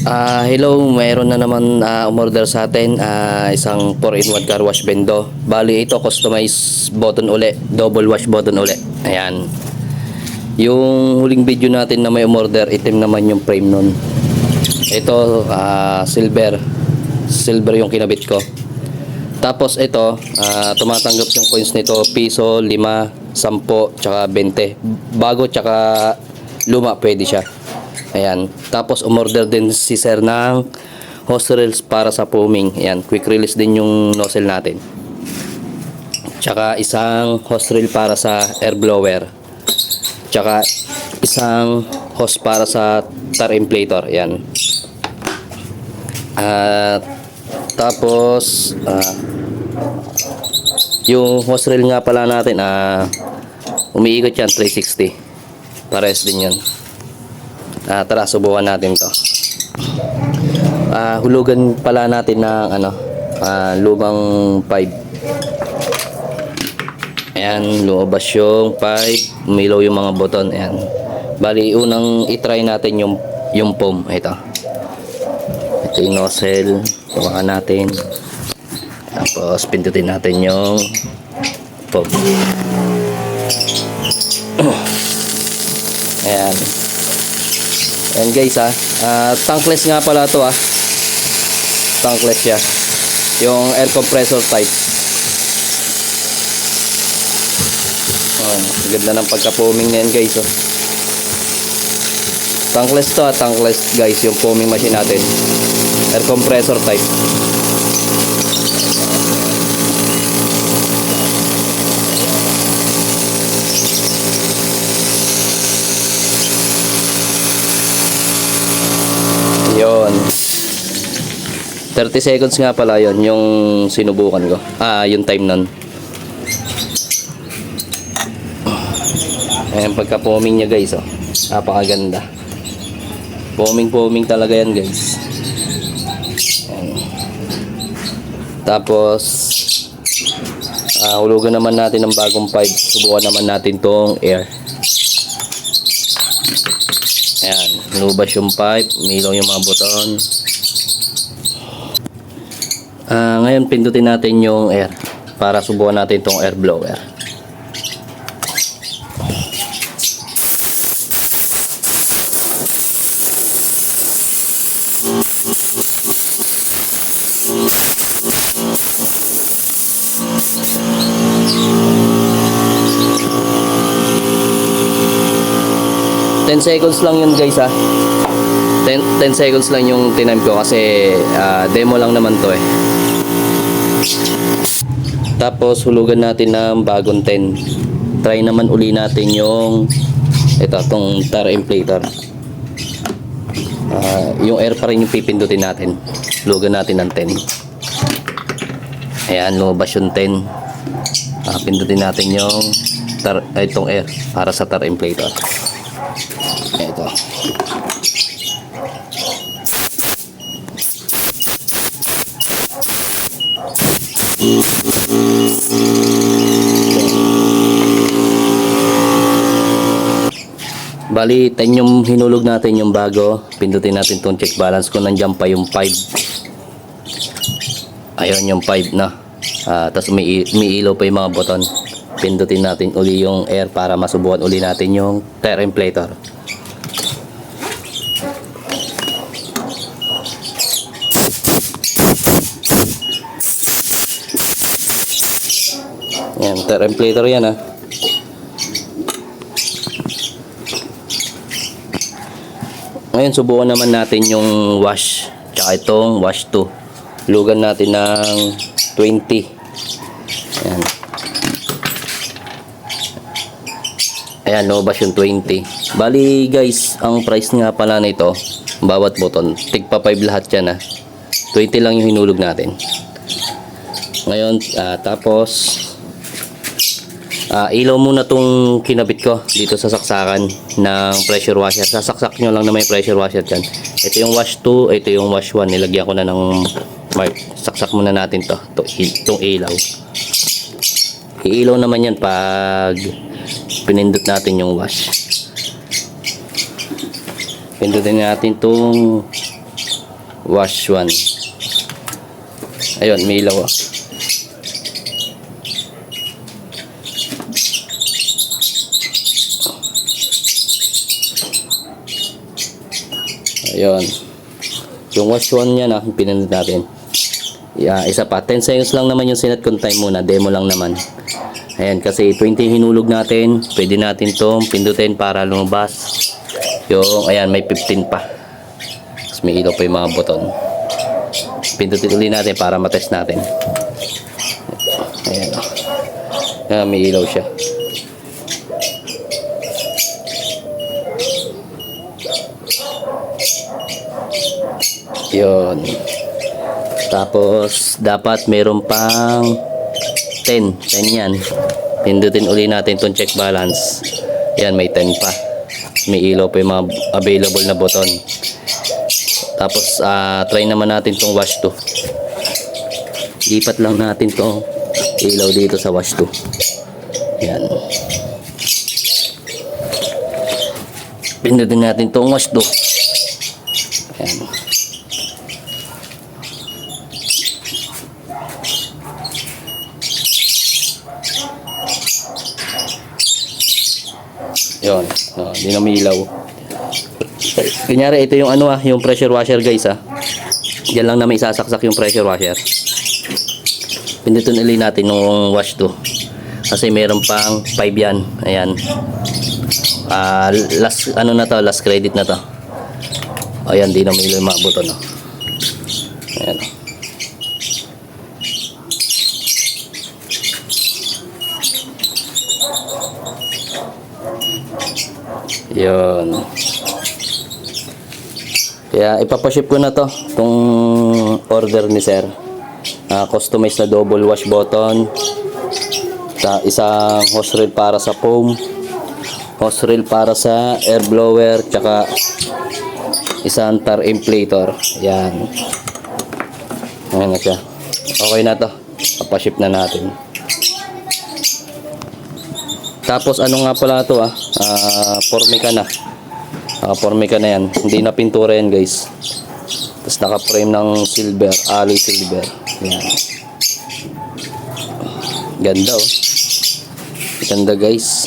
Hello, mayroon na naman umorder sa atin, isang 4-in-1 car wash bendo. Bali ito customize button uli, double wash button uli. Ayan. Yung huling video natin na may umorder, itim naman yung frame nun. Ito silver. Silver yung kinabit ko. Tapos ito, tumatanggap yung coins nito, piso, 5, 10, tsaka 20. Bago tsaka luma pwede siya. Ayan. Tapos umorder din si sir ng hose reels para sa foaming. Ayan. Quick release din yung nozzle natin. Tsaka isang hose reel para sa air blower. Tsaka isang hose para sa tar inflator. Ayan. Tapos yung hose reel nga pala natin, umiikot yan 360. Pares din yan. Tara, subukan natin to. Hulugan pala natin ng lumang 5. Ayan, lumabas yung 5. Umilaw yung mga button. Ayan. Bali, unang itry natin yung foam. Ito yung nozzle. Tumakan natin. Tapos, pindutin natin yung foam. Ayan. Ayan guys tankless nga pala to tankless siya, yung air compressor type. Ganda ng pagka-foaming na yan guys tankless to tankless guys yung foaming machine natin, air compressor type. Yon, 30 seconds nga pala yon yung sinubukan ko. Yung time nun. Ayan, pagka-foaming niya guys napakaganda. Foaming talaga yan guys. Ayan. Tapos hulugan naman natin ng bagong pipe. Subukan naman natin tong air. Ayan, lumabas yung pipe, umilaw yung mga buton. Ngayon pindutin natin yung air para subukan natin itong air blower. Ten seconds lang yun guys 10 seconds lang yung tinime ko kasi demo lang naman to Tapos hulugan natin ng bagong 10. Try naman uli natin yung tong tar inflator. Yung air pa rin yung pipindutin natin. Hulugan natin ng 10. Ayan, lumabas yung 10. Pindutin natin yung itong air para sa tar inflator. Ito. Bali, 10 yung hinulog natin yung bago. Pindutin natin itong check balance kung nandiyan pa yung 5. Ayun yung 5 na. Tapos umiilaw pa yung mga button. Pindutin natin uli yung air para masubukan uli natin yung tar inflator. Yan, tar inflator yan Ngayon subukan naman natin yung wash tsaka itong wash 2. Lugan natin ng 20. Ayan, lumabas yung 20. Bali guys, ang price nga pala nito, bawat button, tigpa 5 lahat yan 20 lang yung hinulog natin. Ngayon, tapos ilaw muna tong kinabit ko dito sa saksakan ng pressure washer. Sasaksak nyo lang na may pressure washer dyan. Ito yung wash 2, ito yung wash 1. Nilagyan ko na ng mark. Saksak muna natin itong ilaw. Iilaw naman yan pag pinindot natin yung wash. Pindutin natin itong wash 1. Ayun, may ilaw. Ayun. Yung wash 1 niya na, pinindot natin. Isa pa, 10 seconds lang naman yung sinat kong time muna, demo lang naman. Ayan, kasi 20 hinulog natin, pwede natin itong pindutin para lumabas. Yung, ayan, may 15 pa. Tapos may ilaw pa yung mga buton. Pindutin ulit natin para matest natin. Ayan. Ayan, may ilaw siya. Yun. Tapos, dapat meron pang 10 yan. Pindutin uli natin itong check balance. Yan, may 10 pa. May ilaw pa yung mga available na button. Tapos, try naman natin itong wash 2. Lipat lang natin itong ilaw dito sa wash 2. Yan. Pindutin natin itong wash 2. Yan. Yun, hindi na may ilaw. Kunyari ito yung yung pressure washer guys Diyan lang na may sasaksak yung pressure washer. Pindutin ulit natin yung wash 2. Kasi meron pang 5 yan. Ayan. Last na to, last credit na to. Ayan, di na may ilaw yung mga buton. Ayan. Yun. Kaya ipapaship ko na to itong order ni sir. Customized na double wash button, isang hose reel para sa foam, hose reel para sa air blower, tsaka isang tar inflator. Yan. Ayan na siya. Okay na to. Papaship na natin. Tapos ano nga pala ito Formica na. Formica na yan. Hindi na pintura yan guys. Tapos naka-frame ng silver, alloy silver. Yan. Ganda Ganda guys.